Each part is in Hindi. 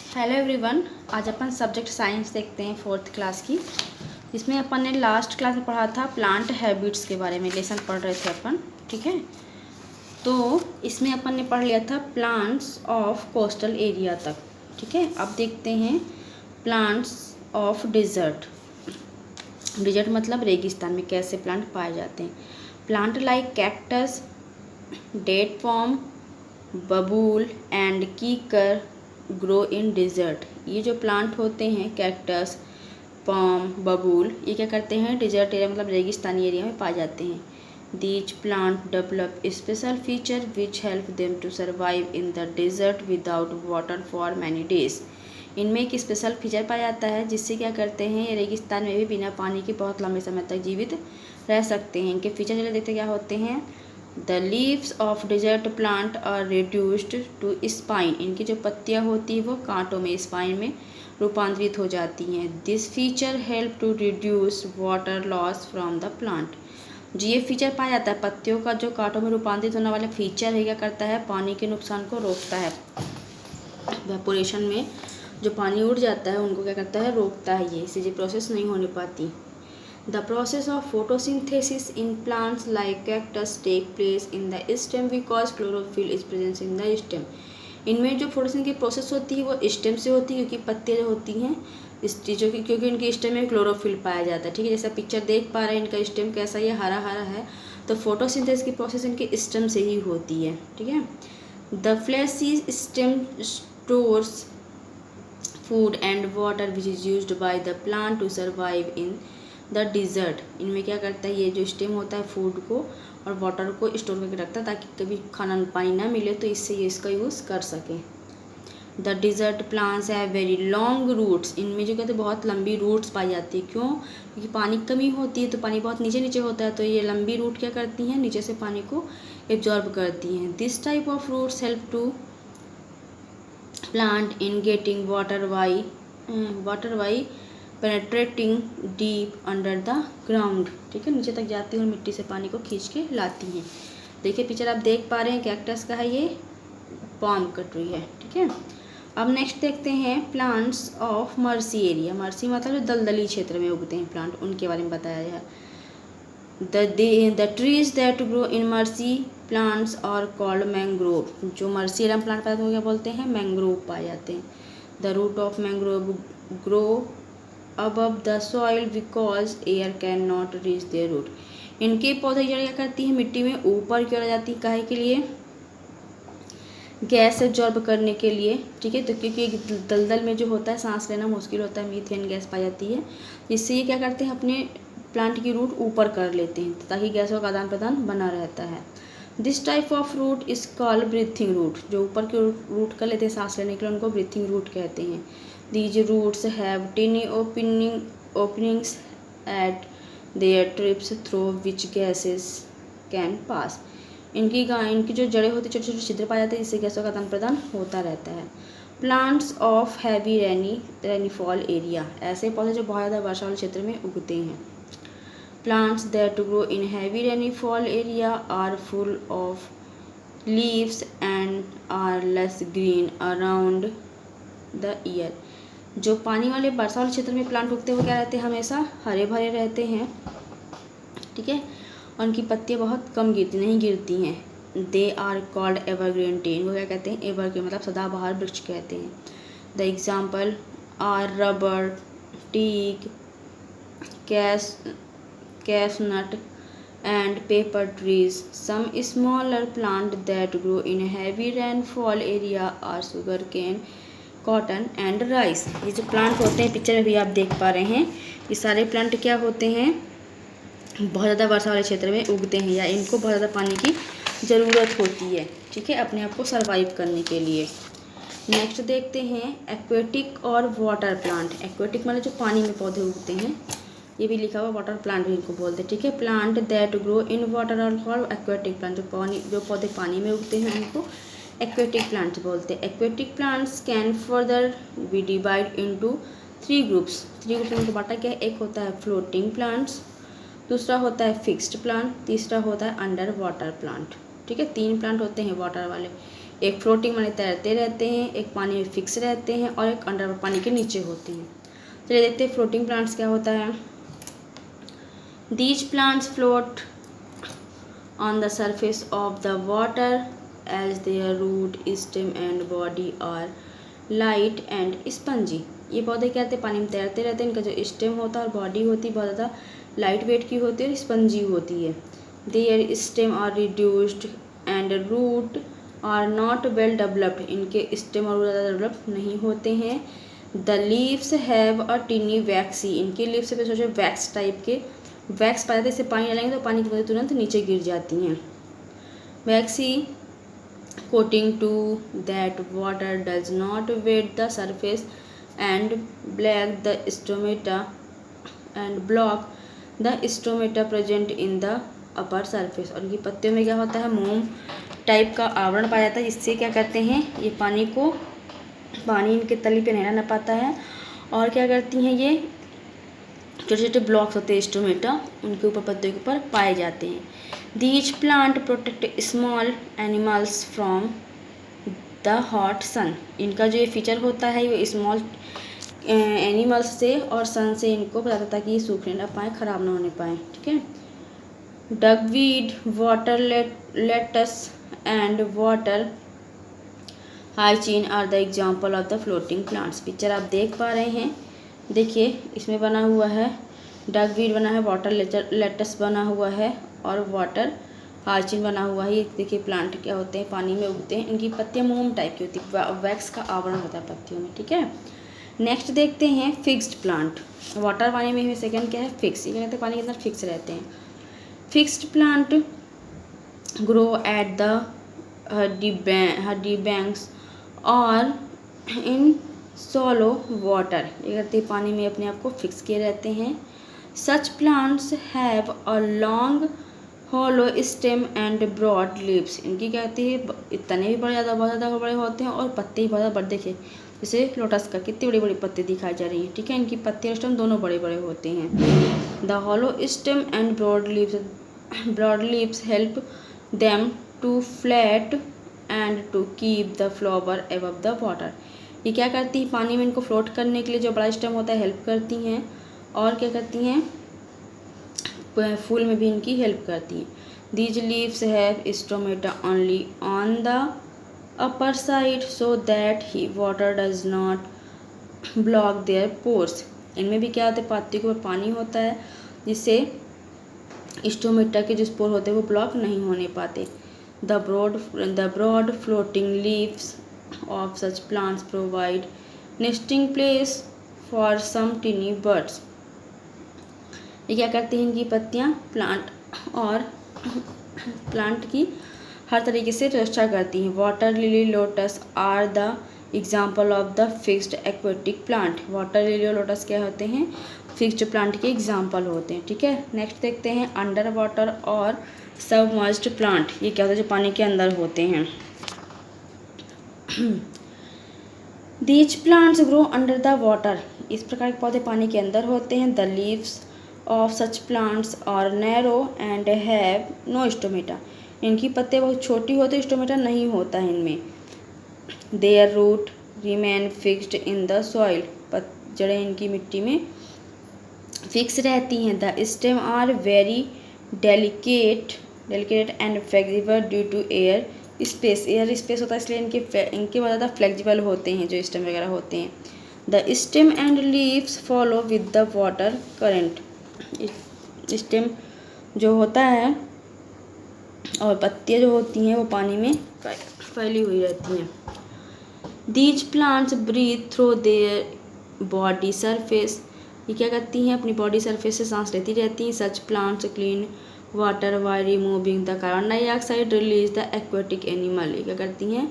Hello everyone. आज अपन सब्जेक्ट साइंस देखते हैं फोर्थ क्लास की, जिसमें अपन ने लास्ट क्लास में पढ़ा था प्लांट हैबिट्स के बारे में, लेसन पढ़ रहे थे अपन। ठीक है, तो इसमें अपन ने पढ़ लिया था प्लांट्स ऑफ कोस्टल एरिया तक। ठीक है, अब देखते हैं प्लांट्स ऑफ डिज़र्ट। डिज़र्ट मतलब रेगिस्तान में कैसे प्लांट पाए जाते हैं। प्लांट लाइक कैक्टस, डेट पॉम, बबूल एंड कीकर ग्रो इन डिज़र्ट। ये जो प्लांट होते हैं कैक्टस, पॉम, बबूल, ये क्या करते हैं डिज़र्ट एरिया मतलब रेगिस्तानी एरिया में पाए जाते हैं। These plant develop special feature which help them to survive in the desert without water for many days. इनमें एक स्पेशल फीचर पाया जाता है जिससे क्या करते हैं ये रेगिस्तान में भी बिना पानी के बहुत लंबे समय तक जीवित रह सकते हैं। इनके फीचर चले देखते क्या होते हैं। The leaves of desert plant are reduced to spine. इनकी जो पत्तियां होती हैं वो कांटों में, स्पाइन में रूपांतरित हो जाती हैं। This feature help to reduce water loss from the plant. जो ये फीचर पाया जाता है पत्तियों का, जो कांटों में रूपांतरित होने वाला फीचर है, क्या करता है पानी के नुकसान को रोकता है। वेपोरेशन में जो पानी उड़ जाता है उनको क्या करता है रोकता है, ये इससे ये प्रोसेस नहीं होने पाती। The process of photosynthesis in plants like cactus take place in the stem because chlorophyll is present in the stem. इनमें जो फोटोसिंथेसिस की प्रोसेस होती है वो स्टेम से होती है, क्योंकि पत्तियाँ जो होती हैं इस चीज़ों की, क्योंकि इनके स्टेम में क्लोरोफिल पाया जाता है। ठीक है, जैसा पिक्चर देख पा रहे हैं इनका स्टेम कैसा, ये हरा हरा है, तो फोटोसिंथेसिस की प्रोसेस इनके स्टेम से ही होती है। ठीक है, the fleshy stem stores food and water which is used by the plant to survive in the desert. इनमें क्या करता है ये जो स्टेम होता है फूड को और वाटर को स्टोर करके रखता है ताकि कभी खाना पानी ना मिले तो इससे ये इसका यूज़ कर सकें। The desert plants have very long roots. इनमें जो कहते हैं बहुत लंबी रूट्स पाई जाती है। क्यों? क्योंकि पानी की कमी होती है तो पानी बहुत नीचे नीचे होता है, तो ये लंबी रूट क्या करती हैं नीचे से पानी को एब्जॉर्ब करती हैं। This type of roots help to plant in getting water by penetrating deep under the ground. ठीक है, नीचे तक जाती हैं और मिट्टी से पानी को खींच के लाती हैं। देखिए पिक्चर आप देख पा रहे हैं कैक्टस का है, ये पॉम का ट्री है। ठीक है, अब नेक्स्ट देखते हैं plants of mercy area. Mercy मतलब जो दलदली क्षेत्र में उगते हैं प्लांट, उनके बारे में बताया गया। The trees that grow in marshy plants are called mangrove. जो मर्सी एरिया प्लांट पाए जाते हैं क्या बोलते हैं मैंग्रोव पाए जाते हैं। The root of mangrove grow above the soil because air cannot reach their root। इनके पौधे जड़ क्या करती है मिट्टी में ऊपर की ओर आ जाती है, काहे के लिए गैस एब्जॉर्ब करने के लिए। ठीक है, तो क्योंकि दलदल में जो होता है सांस लेना मुश्किल होता है, मीथेन गैस पाई जाती है, जिससे ये क्या करते हैं अपने प्लांट की रूट ऊपर कर लेते हैं ताकि गैसों का आदान प्रदान बना रहता है। This type of root is called breathing root. जो ऊपर के रूट कर लेते हैं सांस लेने के लिए उनको ब्रीथिंग रूट कहते हैं। These roots have tiny openings at their tips through which gases can pass। इनकी जो जड़ें होती है छोटे छोटे छिद्र पाए जाते हैं जिससे गैसों का आदान प्रदान होता रहता है। Plants of heavy rainfall area. ऐसे पौधे जो बहुत ज़्यादा वर्षा वाले क्षेत्र में उगते हैं। Plants that grow in heavy rainfall area are full of leaves and are less green around the year. जो पानी वाले वर्षा वाले क्षेत्र में प्लांट उगते हैं वो क्या रहते हैं हमेशा हरे भरे रहते हैं। ठीक है, और उनकी पत्तियाँ बहुत कम नहीं गिरती हैं। They are called evergreen tree. इनको क्या कहते हैं एवरग्रीन मतलब सदाबहार वृक्ष कहते हैं। The example are rubber, teak, cashew nut and pepper trees. Some smaller plant that grow in heavy rainfall area are sugar cane, cotton and rice. ये जो प्लांट होते हैं पिक्चर में भी आप देख पा रहे हैं, ये सारे प्लांट क्या होते हैं बहुत ज़्यादा वर्षा वाले क्षेत्र में उगते हैं या इनको बहुत ज़्यादा पानी की ज़रूरत होती है। ठीक है, अपने आप को सर्वाइव करने के लिए। नेक्स्ट देखते हैं एक्वेटिक और वाटर प्लांट। एक्वेटिक मतलब जो पानी में पौधे उगते हैं, ये भी लिखा हुआ वाटर प्लांट भी इनको बोलते हैं। ठीक है, plant that grow in water are called aquatic plant. जो पौधे पानी में उगते हैं उनको एक्वेटिक प्लांट्स बोलते हैं। Aquatic plants can further be divide into three groups में उनको बांटा गया है। एक होता है फ्लोटिंग प्लांट्स, दूसरा होता है फिक्स्ड प्लांट, तीसरा होता है अंडर वाटर प्लांट। ठीक है, तीन प्लांट होते हैं वाटर वाले। एक फ्लोटिंग माने तैरते रहते हैं, एक पानी में फिक्स रहते हैं और एक अंडर पानी के नीचे होती हैं। चलिए देखते हैं फ्लोटिंग प्लांट्स क्या होता है। These plants float on the surface of the water as their root, stem and body are light and spongy। ये पौधे क्या होते हैं, पानी में तैरते रहते हैं। इनका जो स्टेम होता है और बॉडी होती है बहुत ज़्यादा लाइट वेट की होती है और स्पंजी होती है। Their stem are reduced and root are not well developed. इनके स्टेम और ज़्यादा डेवलप नहीं होते हैं। The leaves have a tiny waxy. इनके लीव्स पे सोचो वैक्स टाइप के वैक्स पाए जाते हैं। इससे पानी डालेंगे तो पानी की बूंदें तुरंत नीचे गिर जाती हैं। Waxy coating to that water does not wet the surface and black the stomata and block the stomata present in the upper surface. और इनकी पत्तियों में क्या होता है, मोम टाइप का आवरण पाया जाता है, जिससे क्या करते हैं ये पानी इनके तली पे नहीं ना पाता है। और क्या करती हैं ये छोटे छोटे ब्लॉक्स होते हैं स्टोमेटा, उनके ऊपर पत्तियों के ऊपर पाए जाते हैं। These plant protect small animals from the hot sun. इनका जो ये फीचर होता है वो स्मॉल एनिमल्स से और सन से इनको बताता था कि ये सूखने ना पाए, ख़राब ना होने पाए। ठीक है। Duckweed, water lettuce and water hyacinth are the example of the floating plants. Picture आप देख पा रहे हैं, देखिए इसमें बना हुआ है डगवीड बना है, वाटर लेटस बना हुआ है और वाटर हाइचीन बना हुआ है। ये देखिए प्लांट क्या होते हैं, पानी में उगते हैं। इनकी पत्तियां मोम टाइप की होती है, वैक्स का आवरण होता है पत्तियों में। ठीक है। नेक्स्ट देखते हैं फिक्स्ड प्लांट। वाटर पानी में सेकेंड क्या है, फिक्स। ये कहते हैं पानी के अंदर फिक्स रहते हैं। Fixed plant grow at the हड्डी बैंक्स और इन सोलो वाटर। ये कहते हैं पानी में अपने आप को फिक्स किए रहते हैं। Such plants have a long hollow stem and broad leaves. इनकी क्या कहती है, तने भी बहुत ज़्यादा बड़े होते हैं और पत्ते भी बहुत ज़्यादा बड़े। देखिए जैसे लोटस का कितनी बड़ी बड़ी पत्ती दिखाई जा रही है। ठीक है। इनकी पत्ती और स्टेम दोनों बड़े बड़े होते हैं। The hollow stem and broad leaves help them to flat and to keep the flower above the water. ये क्या करती है, पानी में इनको फ्लोट करने के लिए जो बड़ा स्टेम होता है हेल्प करती हैं। और क्या करती हैं, फूल में भी इनकी हेल्प करती हैं। These leaves have stomata only on the upper side so that the water does not block their pores. इनमें भी क्या होता है, पत्ती के ऊपर पानी होता है जिससे स्टोमेटा के जो स्पोर होते हैं वो ब्लॉक नहीं होने पाते। The broad floating leaves of such plants provide nesting place for some tiny birds। ये क्या करती हैं, इनकी पत्तियाँ प्लांट की हर तरीके से रक्षा करती हैं। Water lily lotus are the example of the fixed aquatic plant. Water lily और लोटस क्या होते हैं, फिक्स्ड प्लांट के एग्जाम्पल होते हैं। ठीक है। नेक्स्ट देखते हैं अंडर वाटर और सबमर्ज्ड प्लांट। ये क्या होता है, जो पानी के अंदर होते हैं। These plants grow under the water. इस प्रकार के पौधे पानी के अंदर होते हैं। The leaves of such plants are narrow and have no stomata. इनकी पत्ते बहुत छोटी होती है, स्टोमेटा नहीं होता है इनमें। Their root remain fixed in the soil. जड़ें इनकी मिट्टी में फिक्स रहती हैं। The stem are very delicate and flexible due to air space होता है, इसलिए इनके बहुत ज़्यादा फ्लेक्सिबल होते हैं जो स्टेम वगैरह होते हैं। The stem and leaves follow with the water current. Stem जो होता है और पत्तियाँ जो होती हैं वो पानी में फैली हुई रहती हैं। These plants breathe through their body surface. ये क्या करती हैं, अपनी बॉडी सरफेस से सांस लेती रहती हैं। Such plants clean water by removing the carbon dioxide release the aquatic animal. ये क्या करती हैं,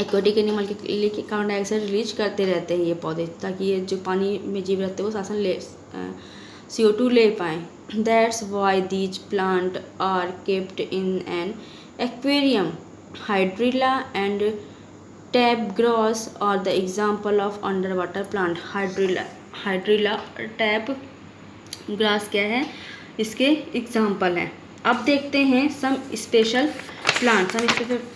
एक्वेटिक एनिमल के लिए कार्बन डाइऑक्साइड रिलीज करते रहते हैं ये पौधे, ताकि ये जो पानी में जीव रहते हैं वो शासन ले CO2 ले पाएँ। That's why these plant are kept in an aquarium. Hydrilla and tape grass और the example of under water plant. Hydrilla और टैब ग्रास क्या है, इसके एग्जाम्पल हैं। अब देखते हैं some special plant,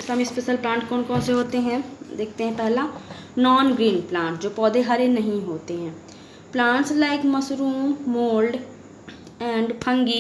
some special plant कौन कौन से होते हैं देखते हैं। पहला, नॉन ग्रीन प्लांट, जो पौधे हरे नहीं होते हैं। Plants like mushroom, mould and fungi